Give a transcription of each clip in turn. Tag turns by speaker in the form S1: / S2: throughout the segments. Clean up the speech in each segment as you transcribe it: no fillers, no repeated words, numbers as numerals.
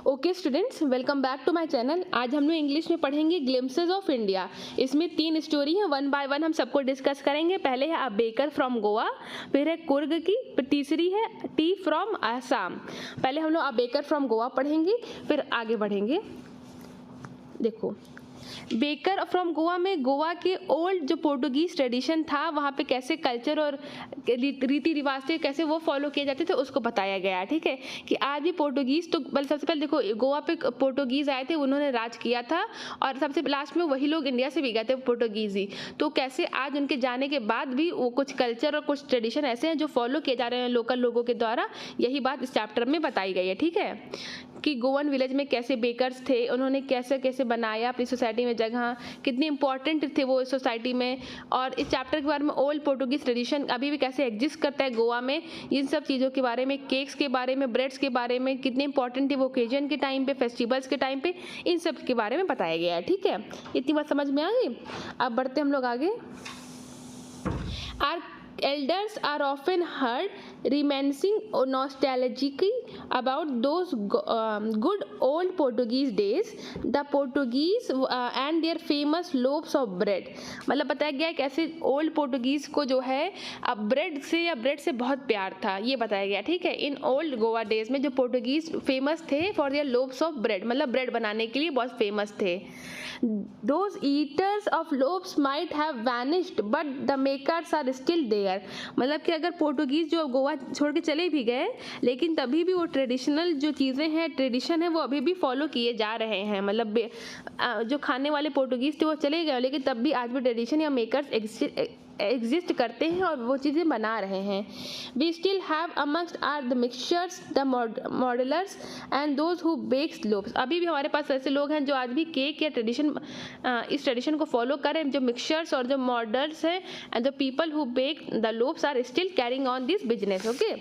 S1: Okay students, welcome back to my channel. आज हम लोग इंग्लिश में पढ़ेंगे ग्लिम्पसेस ऑफ इंडिया। इसमें 3 स्टोरी हैं, वन बाय वन हम सबको डिस्कस करेंगे। पहले है अ बेकर फ्रॉम गोवा, फिर है कुर्ग की, फिर तीसरी है टी फ्रॉम असम। पहले हम लोग अ बेकर फ्रॉम गोवा पढ़ेंगे, फिर आगे बढ़ेंगे। देखो, बेकर फ्रॉम गोवा में गोवा के ओल्ड जो पोर्टुगीज ट्रेडिशन था, वहाँ पे कैसे कल्चर और रीति रिवाज थे, कैसे वो फॉलो किए जाते थे, उसको बताया गया है। ठीक है कि आज भी पोर्टुगीज तो सबसे पहले देखो, गोवा पे पोर्टुगीज आए थे, उन्होंने राज किया था और सबसे लास्ट में वही लोग इंडिया से भी गए थे, पोर्टुगीज ही। तो कैसे आज उनके जाने के बाद भी वो कुछ कल्चर और कुछ ट्रेडिशन ऐसे हैं जो फॉलो किए जा रहे हैं लोकल लोगों के द्वारा, यही बात इस चैप्टर में बताई गई है। ठीक है कि गोवन विलेज में कैसे बेकर्स थे, उन्होंने कैसे कैसे बनाया अपनी सोसाइटी में जगह, कितने इंपॉर्टेंट थे वो सोसाइटी में, और इस चैप्टर के बारे में ओल्ड पोर्टुगीज ट्रेडिशन अभी भी कैसे एग्जिस्ट करता है गोवा में, इन सब चीज़ों के बारे में, केक्स के बारे में, ब्रेड्स के बारे में, कितने इंपॉर्टेंट थे वो ओकेजन के टाइम पे, फेस्टिवल्स के टाइम पे, इन सब के बारे में बताया गया है। ठीक है, इतनी बात समझ में आ गई। अब बढ़ते हम लोग आगे। Our elders are often heard reminiscing nostalgically about those good old Portuguese days, the Portuguese and their famous loaves of bread। मतलब बताया गया है कैसे ओल्ड पोर्टुगीज को जो है अब ब्रेड से बहुत प्यार था, ये बताया गया। ठीक है, इन ओल्ड गोवा डेज में जो पोर्टुगीज फेमस थे for their loaves of bread, मतलब ब्रेड बनाने के लिए बहुत फेमस थे। Those eaters of loaves might have vanished, but the makers are still there। मतलब कि अगर पोर्टुगीज जो गोवा छोड़ के चले भी गए, लेकिन तभी भी वो ट्रेडिशनल जो चीज़ें हैं, ट्रेडिशन है, वो अभी भी फॉलो किए जा रहे हैं। मतलब जो खाने वाले पोर्टुगीज थे वो चले गए, लेकिन तब भी आज भी ट्रेडिशन या मेकर्स एग्जिस्ट करते हैं और वो चीज़ें बना रहे हैं। We still have amongst our the mixtures, the moulders and those who bakes loaves. अभी भी हमारे पास ऐसे लोग हैं जो आज भी केक या इस ट्रेडिशन को फॉलो करें। जो मिक्सचर्स और जो मॉडल्स हैं and the people who bake the loaves are still carrying on this business. Okay,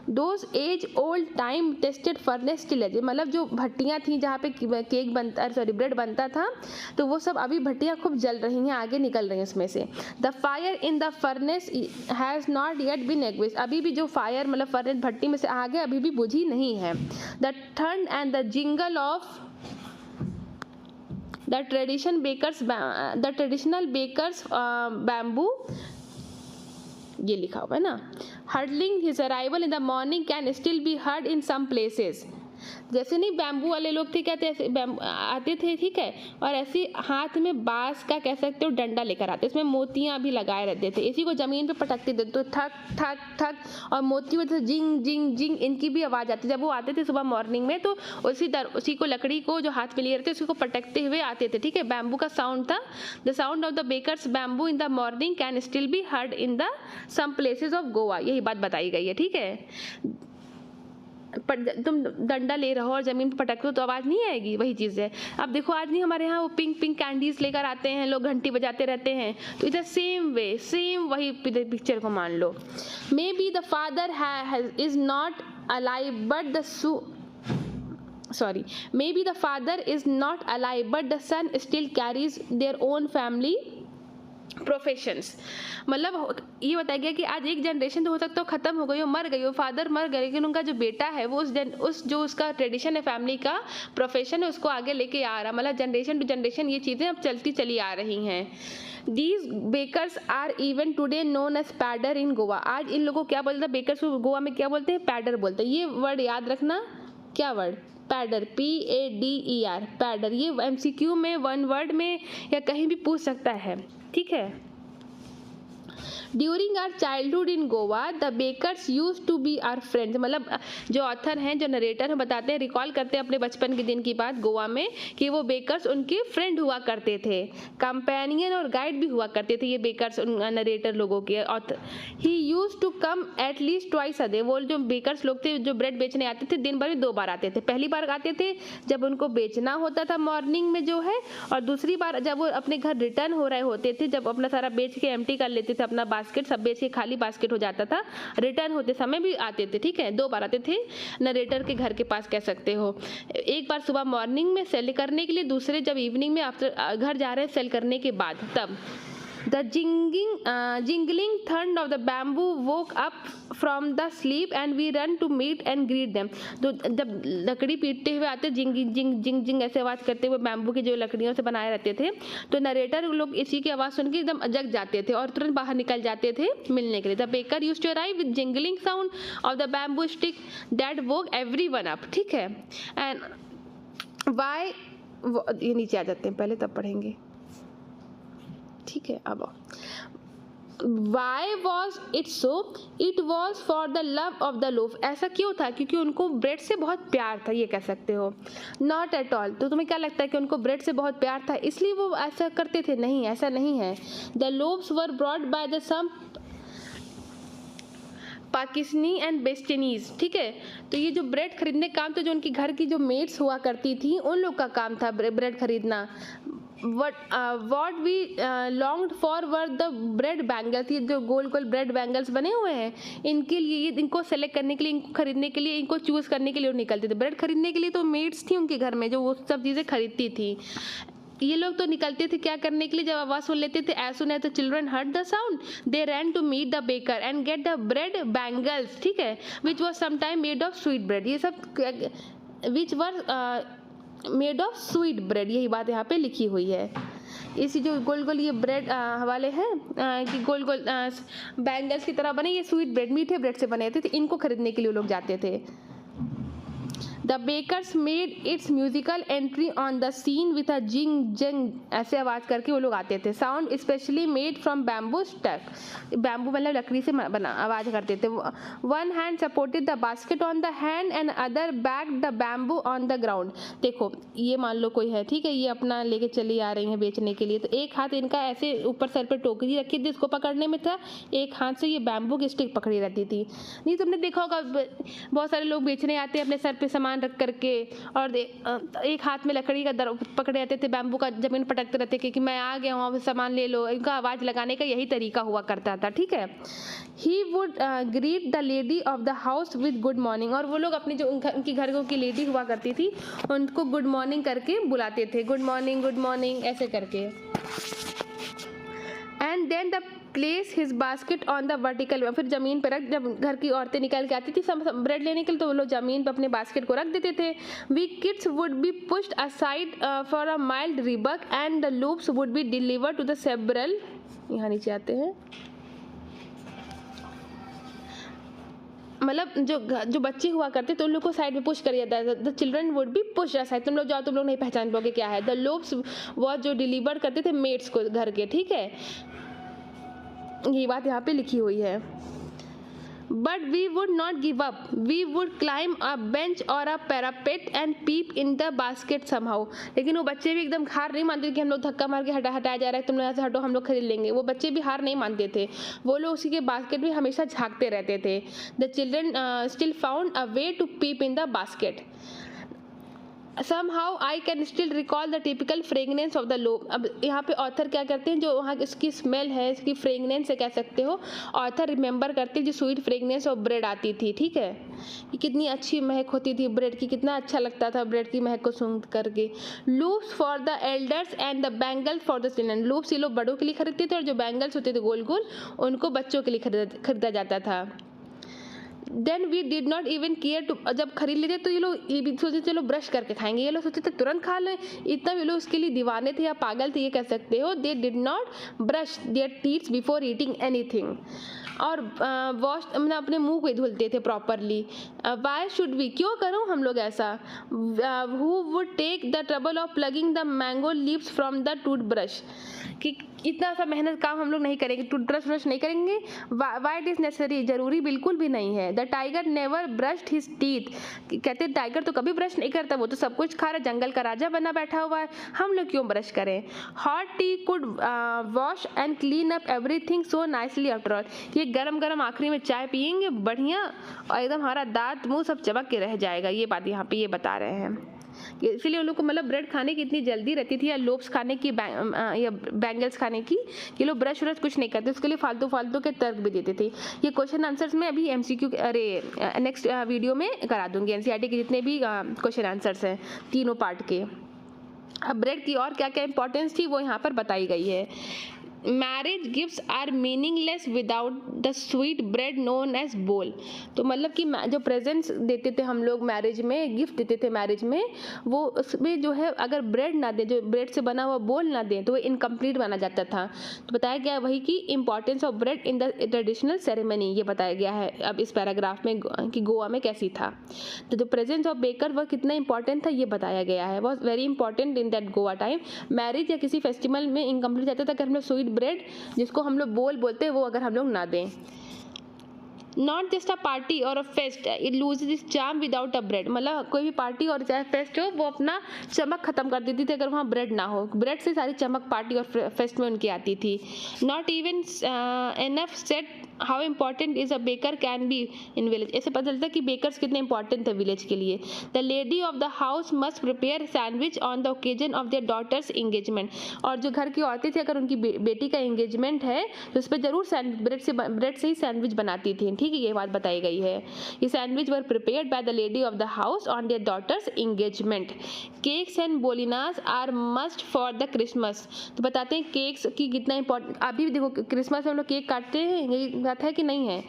S1: those age old time tested furnace still age, मतलब जो भट्टियाँ थी जहाँ पे केक बनता, ब्रेड बनता था, तो वो सब अभी भट्टियाँ खूब जल रही हैं, आगे निकल रही हैं उसमें से। The fire in the furnace has not yet been extinguished, अभी भी जो फायर मतलब फर्नेस भट्टी में से आगे अभी भी बुझी नहीं है। द थंड and the jingle of the traditional baker's bamboo, ये लिखा हुआ है ना, heralding his arrival in the morning can still be heard in some places. जैसे नहीं बैम्बू वाले लोग थे, कहते ऐसे आते थे, ठीक है, और ऐसे हाथ में बांस का कह सकते हो डंडा लेकर आते, इसमें मोतियां भी लगाए रहते थे, इसी को जमीन पे पटकते थे तो थक थक थक, और मोती में जिंग जिंग जिंग इनकी भी आवाज़ आती। जब वो आते थे सुबह मॉर्निंग में, तो उसी को लकड़ी को जो हाथ में लिए रहते उसी को पटकते हुए आते थे। ठीक है, बैम्बू का साउंड था। The sound of the bakers bamboo in the morning can still be heard in the some places of Goa, यही बात बताई गई है। ठीक है, पर तुम डंडा ले रहो और ज़मीन पर पटक दो तो आवाज़ नहीं आएगी, वही चीज़ है। अब देखो, आज नहीं हमारे यहाँ वो पिंक पिंक कैंडीज लेकर आते हैं लोग, घंटी बजाते रहते हैं, तो इधर सेम वे सेम वही पिक्चर को मान लो। Maybe the father is not alive but maybe the father is not alive but the son still carries their own family professions. मतलब ये बताया गया कि आज एक जनरेशन तो हो सकता है ख़त्म हो गई हो, मर गई हो, फादर मर गए, लेकिन उनका जो बेटा है वो उस जो उसका ट्रेडिशन है, फैमिली का प्रोफेशन है, उसको आगे लेके आ रहा। मतलब जनरेशन टू जनरेशन ये चीज़ें अब चलती चली आ रही हैं। These bakers are even today known as pader इन गोवा। आज इन लोगों को क्या बोलते हैं, बेकर्स को गोवा में क्या बोलते हैं, पैडर बोलते हैं। ये वर्ड याद रखना, क्या वर्ड, पैडर, PADER, पैडर। ये MCQ में, वन वर्ड में या कहीं भी पूछ सकता है। ठीक है, during our childhood in Goa the bakers use to be our friends. मतलब जो ऑथर हैं, जो नरेटर हैं, बताते हैं, रिकॉल करते हैं अपने बचपन के दिन की बात गोवा में, कि वो बेकर्स उनके फ्रेंड हुआ करते थे, कंपेनियन और गाइड भी हुआ करते थे ये बेकर्स, नरेटर लोगों के author. He use to come at least twice a day. वो जो बेकर्स लोग थे जो ब्रेड बेचने आते थे, दिन भर में 2 बार आते थे। पहली बार आते थे जब उनको बेचना होता था मॉर्निंग में जो है, और दूसरी बार जब वो अपने घर रिटर्न हो रहे होते थे, जब अपना सारा बेच के एम्प्टी कर लेते थे, अपना बास्केट सब बेच के खाली बास्केट हो जाता था, रिटर्न होते समय भी आते थे। ठीक है, 2 बार आते थे नरेटर के घर के पास, कह सकते हो। एक बार सुबह मॉर्निंग में सेल करने के लिए, दूसरे जब इवनिंग में आफ्टर घर जा रहे हैं सेल करने के बाद, तब। The jingling thud of the bamboo woke up from the sleep and we run to meet and greet them. तो जब लकड़ी पीटते हुए आते जिंग जिंग जिंग जिंग ऐसे आवाज़ करते हुए, बैम्बू की जो लकड़ियों से बनाए रहते थे, तो नरेटर लोग इसी की आवाज़ सुन के एकदम जग जाते थे और तुरंत बाहर निकल जाते थे मिलने के लिए. The baker used to arrive with jingling sound of the bamboo stick that woke everyone up. ठीक है. एंड वाई, ये नीचे आ जाते हैं पहले तब पढ़ेंगे. ठीक है. अब Why was it so? It was for the love of the loaf. ऐसा क्यों था? क्योंकि उनको ब्रेड से बहुत प्यार था, ये कह सकते हो. Not at all. तो तुम्हें क्या लगता है कि उनको ब्रेड से बहुत प्यार था इसलिए वो ऐसा करते थे? नहीं, ऐसा नहीं है. The loaves were brought by the some Pakistani and westerners. ठीक है. तो ये जो ब्रेड खरीदने काम था, जो उनकी घर की जो मेड्स हुआ करती थी उन लोग का काम था ब्रेड खरीदना. what we longed for were the bread bangles. ये जो गोल गोल ब्रेड बैंगल्स बने हुए हैं, इनके लिए, इनको सेलेक्ट करने के लिए, इनको खरीदने के लिए, इनको चूज़ करने के लिए वो निकलते थे. ब्रेड खरीदने के लिए तो मेड्स थी उनके घर में जो वो सब चीज़ें खरीदती थी. ये लोग तो निकलते थे क्या करने के लिए, जब आवाज़ सुन लेते थे. एज सुन as the children heard the sound they ran to meet the baker and get the bread bangles. ठीक है. Which was sometime made of sweet bread. ये सब which were made of sweet bread, यही बात यहाँ पे लिखी हुई है. इसी जो गोल गोल ये ब्रेड वाले हैं कि गोल गोल बैंगल्स की तरह बने, ये स्वीट ब्रेड, मीठे ब्रेड से बने थे, इनको खरीदने के लिए लोग जाते थे. The bakers made its musical entry on the scene with a jing jing, ऐसे आवाज़ करके वो लोग आते थे. Sound especially made from bamboo stick. Bamboo मतलब लकड़ी से बना आवाज़ करते थे. One hand supported the basket on the hand and other backed the bamboo on the ground. देखो ये मान लो कोई है, ठीक है, ये अपना लेके चली आ रही है बेचने के लिए, तो एक हाथ इनका ऐसे ऊपर सर पे टोकरी रखी थी इसको पकड़ने में था, एक हाथ से ये बैम्बू की स्टिक पकड़ी रहती थी. नहीं तुमने देखा होगा बहुत सारे लोग बेचने आते हैं अपने सर पे सामान रख करके और एक हाथ में लकड़ी का पकड़े रहते थे, बैम्बू का जमीन पटकते रहते कि मैं आ गया हूँ सामान ले लो. इनका आवाज़ लगाने का यही तरीका हुआ करता था. ठीक है. He would greet the lady of the house with good morning. और वो लोग अपनी जो उनकी घर की लेडी हुआ करती थी उनको गुड मॉर्निंग करके बुलाते थे. गुड मॉर्निंग ऐसे करके. And then the place his basket on the vertical. फिर ज़मीन पर रख, जब घर की औरतें निकल के आती थी सब ब्रेड लेने के लिए तो वो लोग ज़मीन पर अपने बास्केट को रख देते थे. We kids would be pushed aside for a mild rebuke and the loops would be delivered to the several. यहाँ नीचे आते हैं. मतलब जो बच्चे हुआ करते तो उन लोग को साइड में पुश कर दिया जाता है. The children would be push aside. तुम लोग जाओ, तुम लोग नहीं पहचान पाओगे क्या है. द लोब्स वो जो डिलीवर करते थे मेड्स को घर के. ठीक है. ये बात यहाँ पे लिखी हुई है. But we would not give up. We would climb a bench or a parapet and peep in the basket somehow. लेकिन वो बच्चे भी एकदम हार नहीं मानते कि हम लोग धक्का मार के हटाया जा रहा है, तुम लोग यहाँ से हटो, हम लोग खरीद लेंगे. वो बच्चे भी हार नहीं मानते थे, वो लोग उसी के बास्केट में हमेशा झांकते रहते थे. The children still found a way to peep in the basket. somehow I can still recall the typical fragrance of the loaf. अब यहाँ पे ऑथर क्या करते हैं, जो वहाँ इसकी स्मेल है, इसकी फ्रेगनेंस है कह सकते हो, ऑथर रिमेंबर करते हैं जो स्वीट फ्रेगनेंस ऑफ ब्रेड आती थी. ठीक है. कि कितनी अच्छी महक होती थी ब्रेड की, कितना अच्छा लगता था ब्रेड की महक को सूंघ करके. Loops for the elders and the bangle for the children. Loops ये लोग बड़ों के लिए खरीदते थे और जो बैंगल्स होते थे गोल गोल उनको बच्चों के लिए खरीदा जाता था. Then we did not even care to. जब खरीद लेते तो ये लोग ये भी सोचते चलो ब्रश करके खाएंगे, ये लोग सोचते थे तुरंत खा लें. इतना ये लोग उसके लिए दीवाने थे या पागल थे ये कह सकते हो. They did not brush there teeths before eating anything. और वॉश मतलब अपने मुंह को धुलते थे प्रॉपरली. वाई शुड वी, क्यों करूँ हम लोग ऐसा. Who would take the trouble of plugging the mango leaves from the toothbrush. कि इतना सा मेहनत काम हम लोग नहीं करेंगे, टूथब्रश ब्रश नहीं करेंगे. वाई इट इज़ नेसेसरी, ज़रूरी बिल्कुल भी नहीं है. The tiger never brushed his teeth. कहते टाइगर तो कभी ब्रश नहीं करता, वो तो सब कुछ खा रहा है, जंगल का राजा बना बैठा हुआ है, हम लोग क्यों ब्रश करें. Hot T could wash and clean up everything so nicely after all. ये गरम गरम आखिरी में चाय पियेंगे बढ़िया और एकदम हमारा दांत मुंह सब चमक के रह जाएगा. ये बात यहाँ पे ये बता रहे हैं. इसीलिए उन लोग को मतलब ब्रेड खाने की इतनी जल्दी रहती थी या लोब्स खाने की या बैंगल्स खाने की कि लोग ब्रश व्रश कुछ नहीं करते, उसके लिए फालतू के तर्क भी देते थे. ये क्वेश्चन आंसर्स में अभी MCQ नेक्स्ट वीडियो में करा दूंगी. NCERT के जितने भी क्वेश्चन आंसर्स हैं तीनों पार्ट के. अब ब्रेड की और क्या क्या इंपॉर्टेंस थी वो यहाँ पर बताई गई है. Marriage gifts are meaningless without the sweet bread known as bol. तो मतलब कि जो प्रेजेंट्स देते थे हम लोग मैरिज में, गिफ्ट देते थे मैरिज में, वो उसमें जो है अगर ब्रेड ना दे, जो ब्रेड से बना हुआ बोल ना दे, तो वो इनकम्प्लीट माना जाता था। तो बताया गया वही कि importance of bread in the traditional ceremony, ये बताया गया है अब इस पैराग्राफ में कि गोवा में कैसी था। तो जो प्रेजेंस ऑफ बेकर वह कितना इंपॉर्टेंट था ये बताया गया है, was very important in that Goa time. Marriage या किसी फेस्टिवल में इनकम्प्लीट जाता था अगर हम लोग स्वीट ब्रेड, जिसको हम लोग बोल बोलते हैं, वो अगर हम लोग ना दें। Not just a party or a fest, it loses its charm without a bread. मतलब कोई भी पार्टी और चाहे फेस्ट हो, वो अपना चमक खत्म कर देती थी अगर वहाँ ब्रेड ना हो। ब्रेड से सारी चमक पार्टी और फेस्ट में उनकी आती थी। Not even enough set how important is a baker can be in village. ऐसे पता चलता है कि बेकर्स कितने इंपॉर्टेंट थे विलेज के लिए। The lady of the house must prepare sandwich on the occasion of their daughter's engagement. और जो घर की औरतें थी अगर उनकी बेटी का एंगेजमेंट है तो उस पर जरूर ब्रेड से ही सैंडविच बनाती थी। ठीक है, ये बात बताई गई है। ये sandwich were prepared by the lady of the house on their daughter's engagement. Cakes and bolinhas are must for the Christmas. तो बताते हैं केक्स की कितना इंपॉर्टेंट। अभी भी देखो क्रिसमस में हम लोग केक काटते हैं, यही बात है कि नहीं है?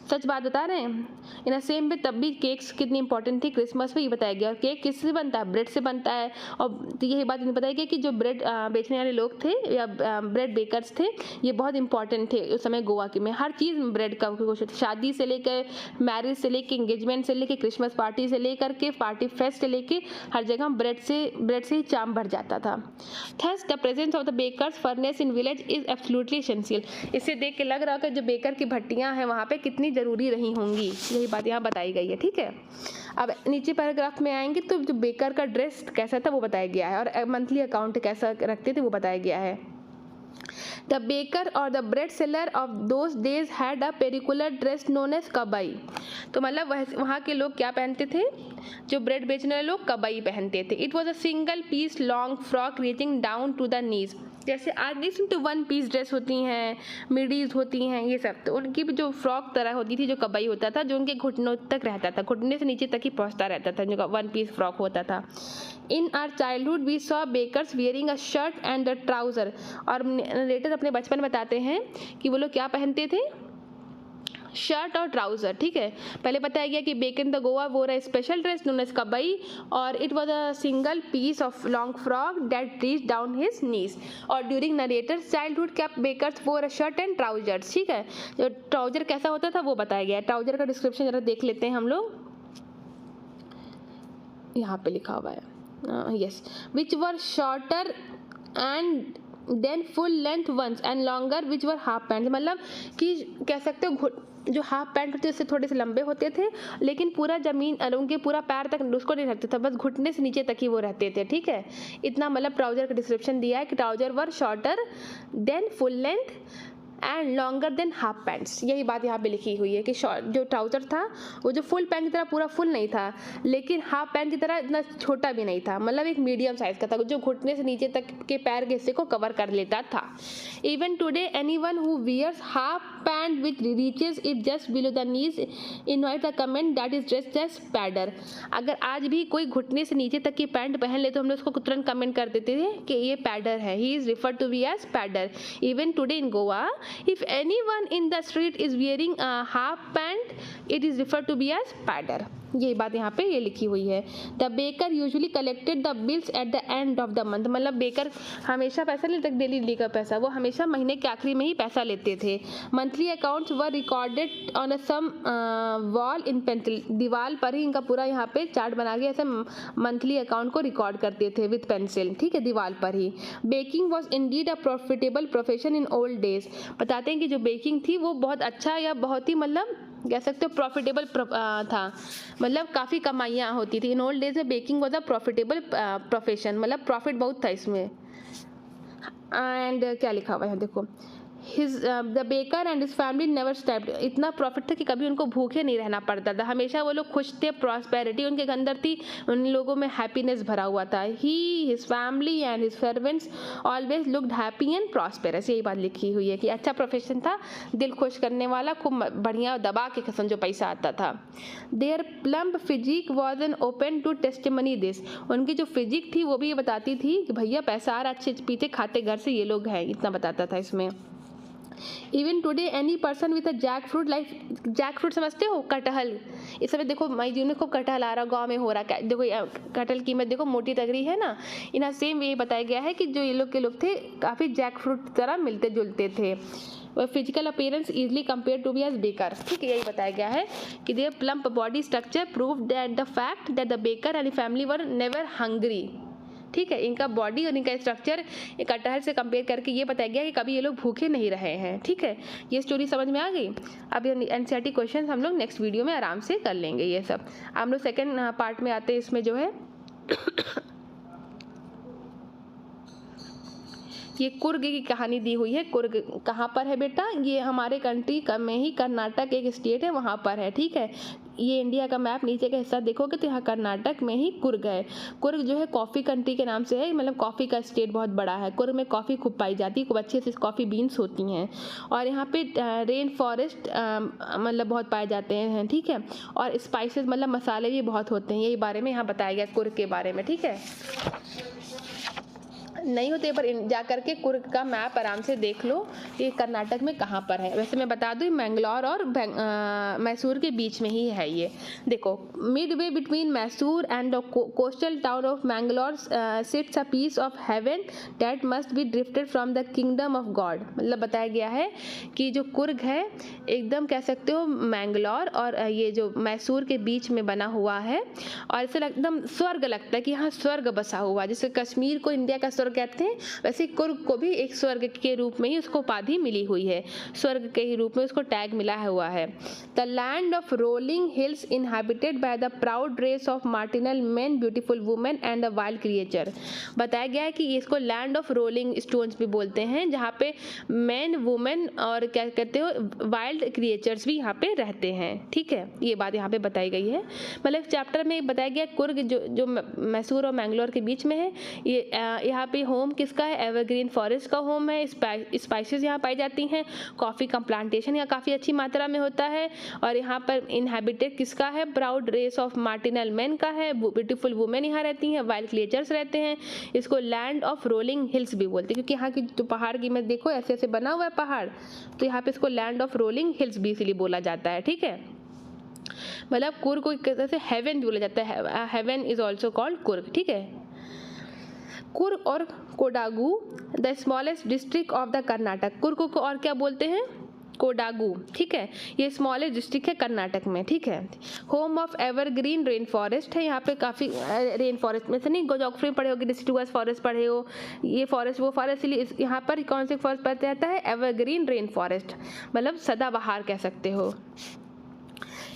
S1: सच बात बता रहे हैं। इन सेम वे तब भी केक्स कितनी इंपॉर्टेंट थी क्रिसमस में, ये बताया गया। और केक किससे बनता है? ब्रेड से बनता है। और तो यही बात इन्हें बताया गया कि जो ब्रेड बेचने वाले लोग थे या ब्रेड बेकर्स थे, ये बहुत इंपॉर्टेंट थे उस समय गोवा के में। हर चीज़ ब्रेड का कुछ, शादी से लेकर मैरिज से लेकर एंगेजमेंट से लेकर क्रिसमस पार्टी से लेकर के पार्टी फेस्ट से लेकर हर जगह ब्रेड से ही चाम भर जाता था। Thus the presence of the bakers furnace in village is absolutely essential. इससे देख के लग रहा है कि जो बेकर की भट्टियाँ हैं वहाँ पे कितनी ज़रूरी रही होंगी, यही बात यहाँ बताई गई है। ठीक है, अब नीचे पैराग्राफ में आएंगे तो जो बेकर का ड्रेस कैसा था वो बताया गया है, और मंथली अकाउंट कैसा रखते थे वो बताया गया है। The baker or the bread seller of those days had a particular dress known as कबाई। तो मतलब वहाँ के लोग क्या पहनते थे? जो ब्रेड बेचने वाले लोग कबाई पहनते थे। It was a single piece long frock reaching down to the knees। जैसे आज नहीं तो वन पीस ड्रेस होती हैं, मिडीज होती हैं, ये सब, तो उनकी भी जो फ्रॉक तरह होती थी, जो कबाई होता था, जो उनके घुटनों तक रहता था, घुटने से नीचे तक ही पहुंचता रहता था, जो वन पीस फ्रॉक होता था। In our childhood we saw bakers wearing a shirt and a trouser. और नरेटर अपने बचपन बताते हैं कि वो लोग क्या पहनते थे? शर्ट और ट्राउज़र। ठीक है, पहले बताया गया कि baker in the Goa wore a special dress known as kabai, और it was a single piece of long frock that reach down his knees. और during narrator's childhood cap bakers wore a shirt and trousers. ठीक है, जो trouser कैसा होता था वो बताया गया। ट्राउजर का डिस्क्रिप्शन जरा देख लेते हैं हम लोग, यहाँ पे लिखा हुआ है, yes, which were shorter and then full length ones and longer which were half pant. मतलब कि कह सकते हो जो हाफ पैंट होते उससे थोड़े से लंबे होते थे, लेकिन पूरा जमीन उनके पूरा पैर तक उसको नहीं रखते थे, बस घुटने से नीचे तक ही वो रहते थे। ठीक है, इतना मतलब ट्राउजर का डिस्क्रिप्शन दिया है कि trouser were shorter than full length and longer than half pants. यही बात यहाँ पे लिखी हुई है कि जो ट्राउजर था वो जो फुल पैंट की तरह पूरा फुल नहीं था, लेकिन हाफ पैंट की तरह इतना छोटा भी नहीं था, मतलब एक मीडियम साइज का था जो घुटने से नीचे तक के पैर के हिस्से को कवर कर लेता था। Even today anyone who wears half pant which reaches it just below the knees invite the comment that is dressed as pader. अगर आज भी कोई घुटने से नीचे तक की पैंट पहन ले तो हम लोग उसको तुरंत कमेंट कर देते थे कि ये पैडर है, he is referred to be as pader. Even today in Goa if anyone in the street is wearing a half pant it is referred to be as padder। ये बात यहाँ पे ये लिखी हुई है। The baker usually collected the bills at the end of the month. मतलब baker हमेशा पैसा लेते, डेली डेली का पैसा, वो हमेशा महीने के आखिरी में ही पैसा लेते थे। Monthly accounts were recorded on a some wall in pencil. दीवार पर ही इनका पूरा यहाँ पे चार्ट बना के ऐसे मंथली अकाउंट को रिकॉर्ड करते थे विथ पेंसिल। ठीक है, दीवार पर ही। Baking was indeed a profitable profession in old days. बताते हैं कि जो बेकिंग थी वो बहुत अच्छा या बहुत ही मतलब कह सकते हो प्रॉफिटेबल था, मतलब काफ़ी कमाइयाँ होती थी। इन ओल्ड डेज में baking was a profitable profession, मतलब प्रॉफिट बहुत था इसमें। एंड क्या लिखा हुआ है देखो, the baker and his family never stabbed, इतना प्रॉफिट था कि कभी उनको भूखे नहीं रहना पड़ता था, हमेशा वो लोग खुश थे, प्रॉस्पेरिटी उनके अंदर थी, उन लोगों में हैप्पीनेस भरा हुआ था। He his family and his servants always looked happy and prosperous, यही बात लिखी हुई है कि अच्छा प्रोफेशन था, दिल खुश करने वाला, खूब बढ़िया दबा के कसम जो पैसा आता था। Their plump physique was an open to testimony this, उनकी जो फिजिक थी वो भी ये बताती थी कि भैया पैसा आ रहा, अच्छे पीते खाते घर से ये लोग हैं, इतना बताता था इसमें। Even today any person with a jackfruit, like jackfruit समझते हो, कटहल, इस समय देखो मई जून में खूब कटहल आ रहा, गांव में हो रहा है, देखो कटहल की कीमत देखो मोटी तगड़ी है ना। इन सेम वे बताया गया है कि जो ये लोग के लोग थे काफ़ी जैक फ्रूट की तरह मिलते जुलते थे। Physical appearance easily compare to be as Baker, ठीक है, यही बताया गया है कि their plump body structure prove that the fact that the baker and family were never hungry, ठीक है, इनका बॉडी और इनका स्ट्रक्चर कटहल से कंपेयर करके ये बताया गया कि कभी ये लोग भूखे नहीं रहे हैं, ठीक है। ये स्टोरी समझ में आ गई। अब ये एनसीईआरटी क्वेश्चन हम लोग नेक्स्ट वीडियो में आराम से कर लेंगे ये सब। हम लोग सेकेंड पार्ट में आते हैं, इसमें जो है ये कुर्ग की कहानी दी हुई है। कुर्ग कहाँ पर है बेटा, ये हमारे कंट्री में ही कर्नाटक एक स्टेट है वहाँ पर है, ठीक है। ये इंडिया का मैप नीचे का हिस्सा देखोगे तो यहाँ कर्नाटक में ही कुर्ग है। कुर्ग जो है कॉफ़ी कंट्री के नाम से है, मतलब कॉफ़ी का स्टेट बहुत बड़ा है। कुर्ग में कॉफ़ी खूब पाई जाती है, खूब अच्छे से कॉफ़ी बीन्स होती हैं, और यहाँ पे रेन फॉरेस्ट मतलब बहुत पाए जाते हैं, ठीक है, और स्पाइसेस मतलब मसाले भी बहुत होते हैं। यही बारे में यहाँ बताया गया कुर्ग के बारे में, ठीक है। नहीं होते पर जा करके कुर्ग का मैप आराम से देख लो, ये कर्नाटक में कहाँ पर है। वैसे मैं बता दूँ मैंगलोर और मैसूर के बीच में ही है ये। देखो midway between Mysore and the coastal town of Mangalore sits a piece of heaven that must be drifted from the kingdom of God, मतलब बताया गया है कि जो कुर्ग है एकदम कह सकते हो मैंगलोर और ये जो मैसूर के बीच में बना हुआ है, और इसे एकदम स्वर्ग लगता है कि यहाँ स्वर्ग बसा हुआ, जैसे कश्मीर को इंडिया का स्वर्ग कहते हैं, वैसे कुर्ग को भी एक स्वर्ग के रूप में ही उसको उपाधि मिली हुई है, स्वर्ग के ही रूप में उसको टैग मिला हुआ है। The land of rolling hills inhabited by the proud race of martial men, beautiful women and the wild creature, बताया गया है कि इसको लैंड ऑफ रोलिंग स्टोन्स भी बोलते हैं, जहाँ पे मैन वुमेन और क्या कहते हो वाइल्ड क्रिएचर्स भी यहाँ पे रहते हैं, ठीक है। ये बात यहाँ पे बताई गई है, मतलब चैप्टर में बताया गया कुर्ग जो मैसूर और मैंगलोर के बीच में है, ये यहाँ पे होम किसका है, एवरग्रीन फॉरेस्ट का होम है, स्पाइसेस यहाँ पाई जाती हैं, कॉफ़ी का प्लांटेशन यहाँ काफ़ी अच्छी मात्रा में होता है, और यहाँ पर इनहैबिटेड किसका है, प्राउड रेस ऑफ मार्टिनल मैन का है, ब्यूटीफुल वुमेन यहाँ रहती हैं, वाइल्ड क्रिएचर्स रहते हैं। इसको लैंड ऑफ रोलिंग हिल्स भी बोलते हैं, क्योंकि यहाँ की जो पहाड़ की मैं देखो ऐसे ऐसे बना हुआ है पहाड़, तो यहाँ पे इसको लैंड ऑफ रोलिंग हिल्स भी इसीलिए बोला जाता है, ठीक है। मतलब कुर्ग को एक तरह से हेवन भी बोला जाता है, heaven is also called Coorg, ठीक है। कुर्ग और Kodagu the smallest district of the Karnataka, Coorg को और क्या बोलते हैं, कोडागू, ठीक है, ये स्मॉलेस्ट डिस्ट्रिक्ट है कर्नाटक में, ठीक है। Home of evergreen rain forest है, यहाँ पे काफ़ी रेन फॉरेस्ट में से नहीं ज्योग्राफी में पढ़े हो कि डिस्ट्रिक्ट फॉरेस्ट पढ़े हो, ये फॉरेस्ट वो फॉरेस्ट, इसलिए यहाँ पर कौन से फॉरेस्ट पढ़ते जाता है, एवरग्रीन रेन फॉरेस्ट, मतलब सदाबहार कह सकते हो।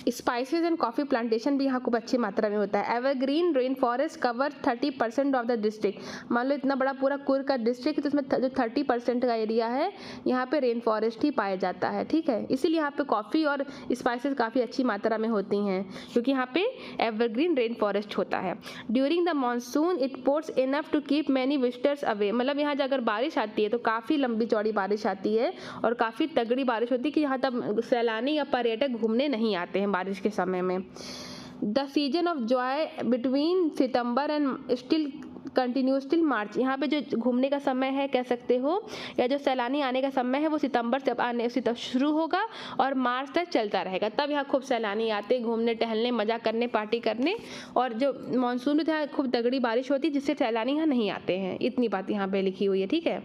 S1: स्पाइसेस एंड कॉफ़ी प्लांटेशन भी यहाँ खूब अच्छी मात्रा में होता है। Evergreen rain forest cover 30% of the district, मान लो इतना बड़ा पूरा कुर्ग का डिस्ट्रिक्ट, तो इसमें जो 30% का एरिया है यहाँ पे रेन फॉरेस्ट ही पाया जाता है, ठीक है। इसीलिए यहाँ पे कॉफ़ी और स्पाइसेस काफ़ी अच्छी मात्रा में होती हैं, क्योंकि यहाँ पे एवरग्रीन रेन फॉरेस्ट होता है। During the monsoon it pours enough to keep many visitors away, मतलब यहाँ अगर बारिश आती है तो काफ़ी लंबी चौड़ी बारिश आती है और काफ़ी तगड़ी बारिश होती है कि यहाँ तब सैलानी या पर्यटक घूमने नहीं आते हैं बारिश के समय में। The season of Joy between September and still continuous till March, यहाँ पे जो घूमने का समय है कह सकते हो, या जो सैलानी आने का समय है वो सितंबर से आने से शुरू होगा और मार्च तक चलता रहेगा, तब यहाँ खूब सैलानी आते घूमने टहलने मज़ा करने पार्टी करने, और जो मानसून में यहाँ खूब तगड़ी बारिश होती है जिससे सैलानी यहाँ नहीं आते हैं। इतनी बात यहाँ पे लिखी हुई है, ठीक है।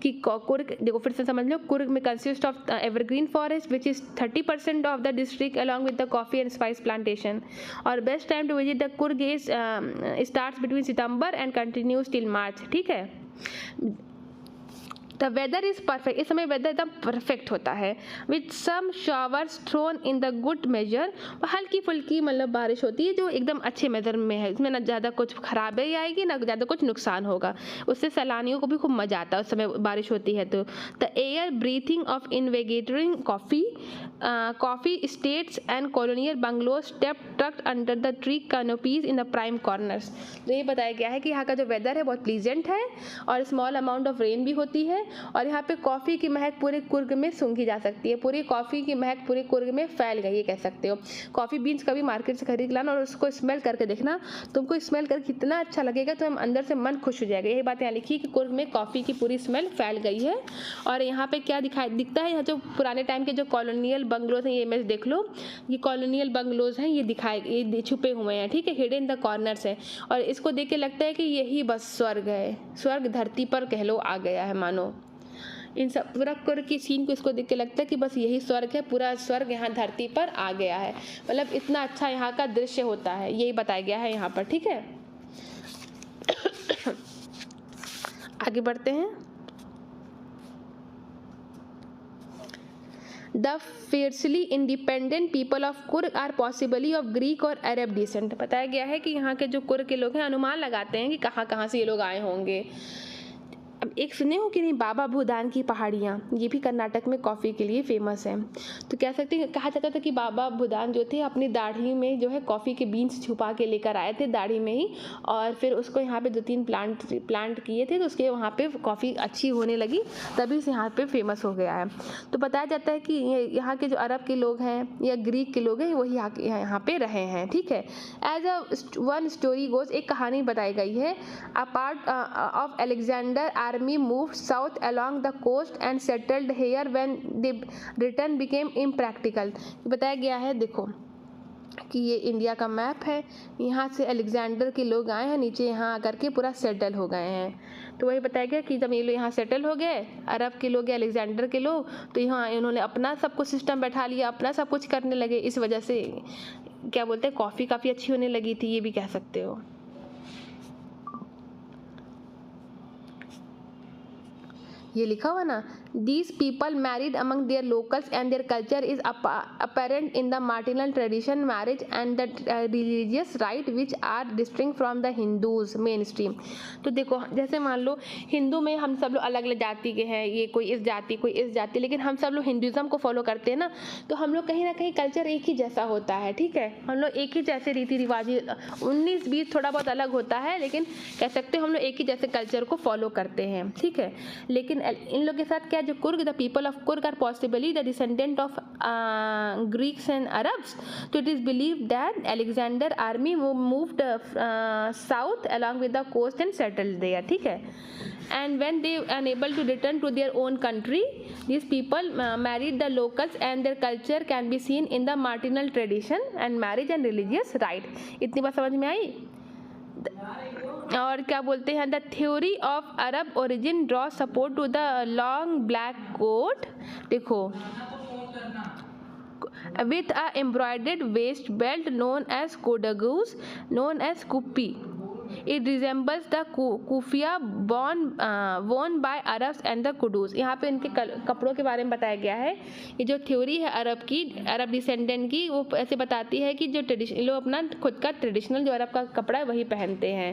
S1: कि कुर्ग देखो फिर से समझ लो, कुर्ग में consist of evergreen forest which is 30% of the district along with the coffee and spice plantation, और best time to visit the Coorg is starts between September and continues till March, ठीक है। द वेदर इज़ परफेक्ट, इस समय weather एकदम perfect होता है। With some showers thrown in the good measure, हल्की फुल्की मतलब बारिश होती है जो एकदम अच्छे मेजर में है, इसमें ना ज़्यादा कुछ खराबी आएगी ना ज़्यादा कुछ नुकसान होगा, उससे सैलानियों को भी खूब मज़ा आता है उस समय बारिश होती है। तो the air breathing of invigorating coffee states and colonial bungalow step tucked under the tree canopies in the prime corners. तो ये बताया गया है कि यहाँ का जो वेदर है बहुत प्लीजेंट है और स्मॉल अमाउंट ऑफ रेन भी होती है, और यहाँ पे कॉफ़ी की महक पूरे कुर्ग में सूंघी जा सकती है, पूरी कॉफ़ी की महक पूरे कुर्ग में फैल गई है कह सकते हो। कॉफ़ी बीन्स कभी मार्केट से खरीद लाना और उसको स्मेल करके देखना, तुमको स्मेल करके कितना अच्छा लगेगा, तो हम अंदर से मन खुश हो जाएगा। यही बात यहाँ लिखी कि कुर्ग में कॉफ़ी की पूरी स्मेल फैल गई है। और यहाँ पे क्या दिखता है, यहाँ जो पुराने टाइम के जो कॉलोनियल बंगलोज हैं, ये इमेज देख लो, ये कॉलोनियल बंगलोज हैं, ये छुपे हुए हैं, ठीक है, हिडन इन द कॉर्नर्स है। और इसको देख के लगता है कि यही बस स्वर्ग है, स्वर्ग धरती पर कह लो आ गया है मानो। इन सब पूरा कुर्ग की सीन को इसको देख के लगता है कि बस यही स्वर्ग है, पूरा स्वर्ग यहाँ धरती पर आ गया है, मतलब इतना अच्छा यहाँ का दृश्य होता है, यही बताया गया है यहाँ पर, ठीक है। आगे बढ़ते हैं। The fiercely independent people of Coorg are possibly of Greek और Arab descent। बताया गया है कि यहाँ के जो कुर्ग के लोग हैं अनुमान लगाते हैं कि कहाँ कहाँ से ये लोग आए होंगे। अब एक सुने हो कि नहीं, बाबा भूदान की पहाड़ियाँ, ये भी कर्नाटक में कॉफ़ी के लिए फेमस है। तो कह सकते हैं, कहा जाता था कि बाबा भूदान जो थे अपनी दाढ़ी में जो है कॉफ़ी के बीन्स छुपा के लेकर आए थे दाढ़ी में ही, और फिर उसको यहाँ पे 2-3 प्लांट किए थे, तो उसके वहाँ पे कॉफ़ी अच्छी होने लगी, तभी से यहाँ पे फेमस हो गया है। तो बताया जाता है कि यहाँ के जो अरब के लोग हैं या ग्रीक के लोग हैं वही यहाँ पे रहे हैं, ठीक है। As a one story goes, एक कहानी बताई गई है, a part of Alexander army moved south along the coast and settled here when the return became impractical। बताया गया है, देखो कि ये इंडिया का मैप है, यहाँ से अलेक्जेंडर के लोग आए हैं, नीचे यहाँ आकर के पूरा सेटल हो गए हैं। तो वही बताया गया कि जब ये लोग यहाँ सेटल हो गए, अरब के लोग या अलेक्जेंडर के लोग, तो यहाँ इन्होंने अपना सब कुछ सिस्टम बैठा लिया, अपना सब कुछ करने लगे, इस वजह से क्या बोलते हैं कॉफ़ी काफ़ी अच्छी होने लगी थी, ये भी कह सकते हो। ये लिखा हुआ ना, these people married among their locals and their culture is apparent in the martial tradition marriage and the religious rite which are distinct from the Hindus mainstream। तो देखो जैसे मान लो हिंदू में हम सब लोग अलग अलग जाति के हैं, ये कोई इस जाति कोई इस जाति, लेकिन हम सब लोग हिंदुज़म को फॉलो करते हैं ना, तो हम लोग कहीं ना कहीं कल्चर एक ही जैसा होता है, ठीक है, हम लोग एक ही जैसे रीति रिवाज, 19-20 थोड़ा बहुत अलग होता है, लेकिन कह सकते हैं हम लोग एक ही जैसे कल्चर को फॉलो करते हैं, ठीक है। लेकिन इन लोग के साथ क्या, जो Coorg, the people of Coorg are possibly the descendant of Greeks and Arabs. तो it is believe that Alexander army moved south along with the coast and settled there, ठीक है। And when they unable to return to their own country, these people married the locals and their culture can be seen in the martial tradition and marriage and religious rite। इतनी बात समझ में आई। और क्या बोलते हैं, the theory of Arab origin draw support to the long black coat, देखो with a embroidered waist belt known as Kodagus known as kuppi. It resembles the kufiya worn by Arabs and the Kudus। यहाँ पे इनके कपड़ों के बारे में बताया गया है। ये जो थ्योरी है अरब डिसेंडेंट की, वो ऐसे बताती है कि जो लोग अपना खुद का ट्रेडिशनल जो अरब का कपड़ा है वही पहनते हैं,